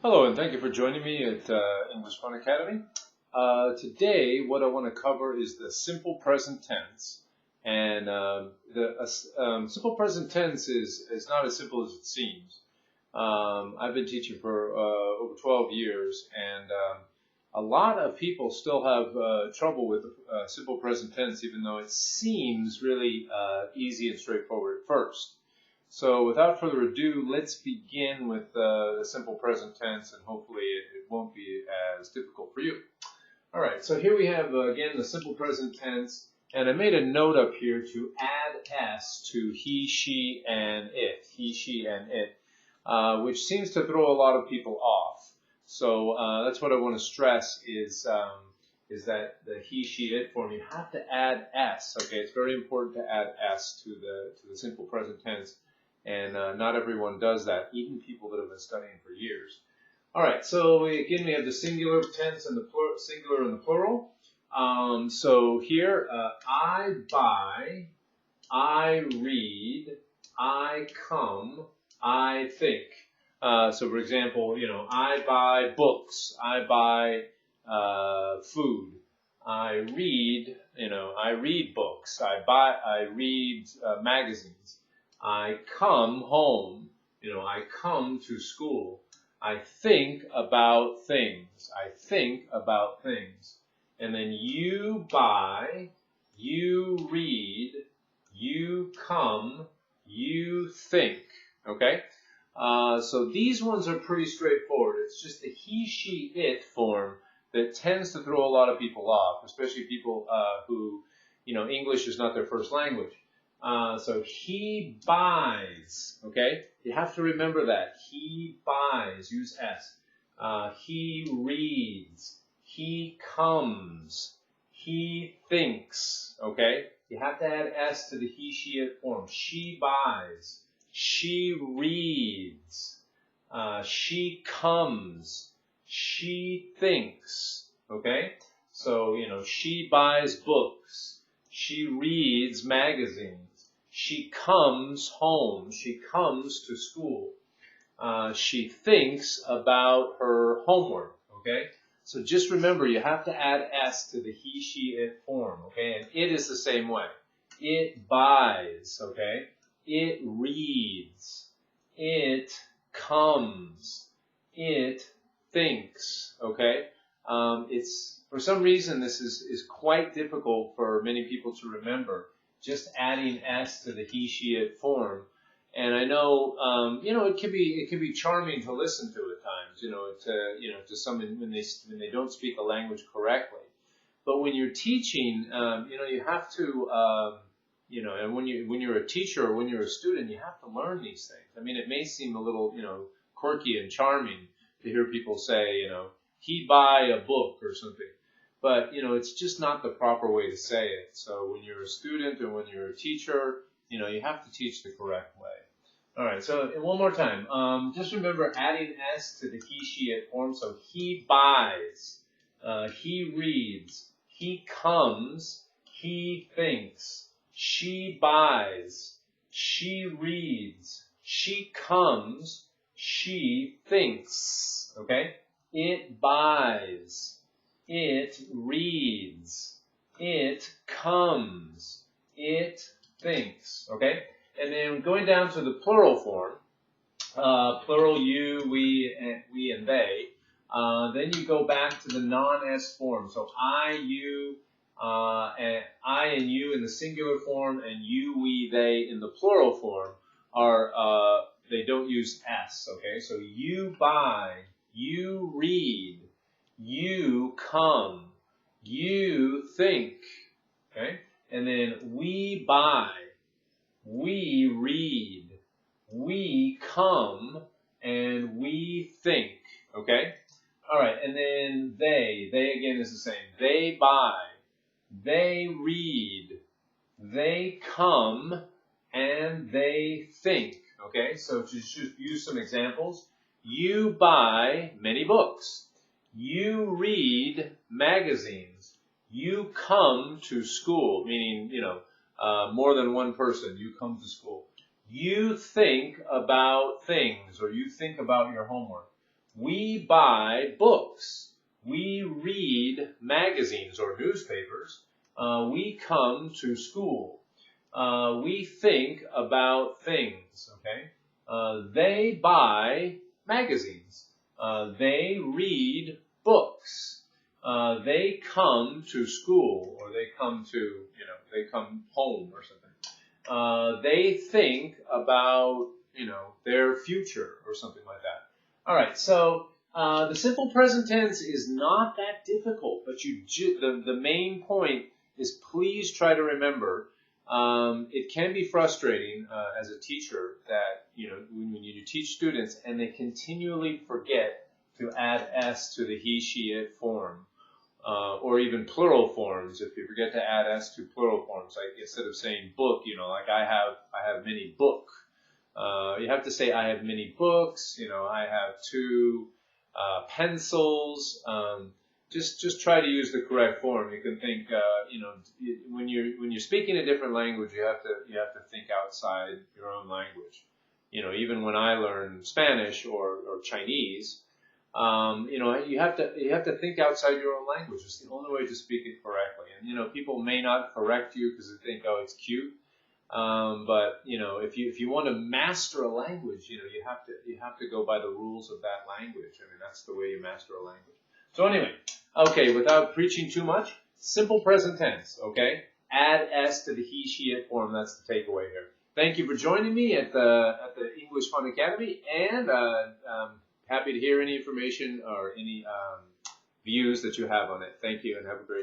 Hello, and thank you for joining me at English Fun Academy. Today, what I want to cover is the simple present tense. And the simple present tense is not as simple as it seems. I've been teaching for over 12 years, and a lot of people still have trouble with simple present tense, even though it seems really easy and straightforward at first. So without further ado, let's begin with the simple present tense, and hopefully it won't be as difficult for you. All right, so here we have, again, the simple present tense, and I made a note up here to add s to he, she, and it, which seems to throw a lot of people off. So that's what I want to stress is that the he, she, it form, you have to add s, okay? It's very important to add s to the simple present tense. And not everyone does that, even people that have been studying for years. All right, so again, we have the singular tense and the singular and the plural. So here, I buy, I read, I come, I think. So for example, I buy books, I buy food, I read, I read books, I read magazines. I come home, I come to school. I think about things. I think about things. And then you buy, you read, you come, you think. Okay? So these ones are pretty straightforward. It's just the he, she, it form that tends to throw a lot of people off, especially people who, English is not their first language. So he buys, okay? You have to remember that. He buys, use S. He reads. He comes. He thinks, okay? You have to add S to the he, she, it form. She buys. She reads. She comes. She thinks, okay? So, she buys books. She reads magazines. She comes home. She comes to school. She thinks about her homework, okay? So just remember, you have to add S to the he, she, it form, okay? And it is the same way. It buys, okay? It reads. It comes. It thinks, okay? For some reason, this is quite difficult for many people to remember, just adding S to the he, she, it form. And I know, it can be charming to listen to at times, to someone when they don't speak a language correctly. But when you're teaching, you have to, and when you're a teacher or when you're a student, you have to learn these things. I mean, it may seem a little, quirky and charming to hear people say, he buy a book or something. But, it's just not the proper way to say it. So when you're a student and when you're a teacher, you have to teach the correct way. All right, so one more time. Just remember adding S to the he, she, it form. So he buys, he reads, he comes, he thinks, she buys, she reads, she comes, she thinks, okay? It buys. It reads. It comes. It thinks. Okay? And then going down to the plural form, plural you, we, and they, then you go back to the non-S form. So I, you, and I and you in the singular form, and you, we, they in the plural form are, they don't use S. Okay? So you buy, you read, you come, you think, okay? And then we buy, we read, we come, and we think, okay? All right, and then they again is the same. They buy, they read, they come, and they think, okay? So to just use some examples, you buy many books. You read magazines. You come to school, meaning, more than one person. You come to school. You think about things, or you think about your homework. We buy books. We read magazines or newspapers. We come to school. We think about things, okay? They buy magazines. They read books. They come to school, or they come to, they come home or something. They think about, their future or something like that. All right, so the simple present tense is not that difficult, but the main point is please try to remember. It can be frustrating as a teacher that, when you teach students and they continually forget to add s to the he, she, it form, or even plural forms. If you forget to add s to plural forms, like instead of saying book, like I have many book. You have to say I have many books. I have 2 pencils. Just try to use the correct form. You can think, when you're speaking a different language, you have to think outside your own language. Even when I learned Spanish or Chinese, you have to think outside your own language. It's the only way to speak it correctly. And people may not correct you because they think, oh, it's cute. But if you want to master a language, you have to go by the rules of that language. I mean, that's the way you master a language. So anyway, okay, without preaching too much, simple present tense, okay? Add s to the he, she, it form. That's the takeaway here. Thank you for joining me at the English Fun Academy, and happy to hear any information or any views that you have on it. Thank you, and have a great day.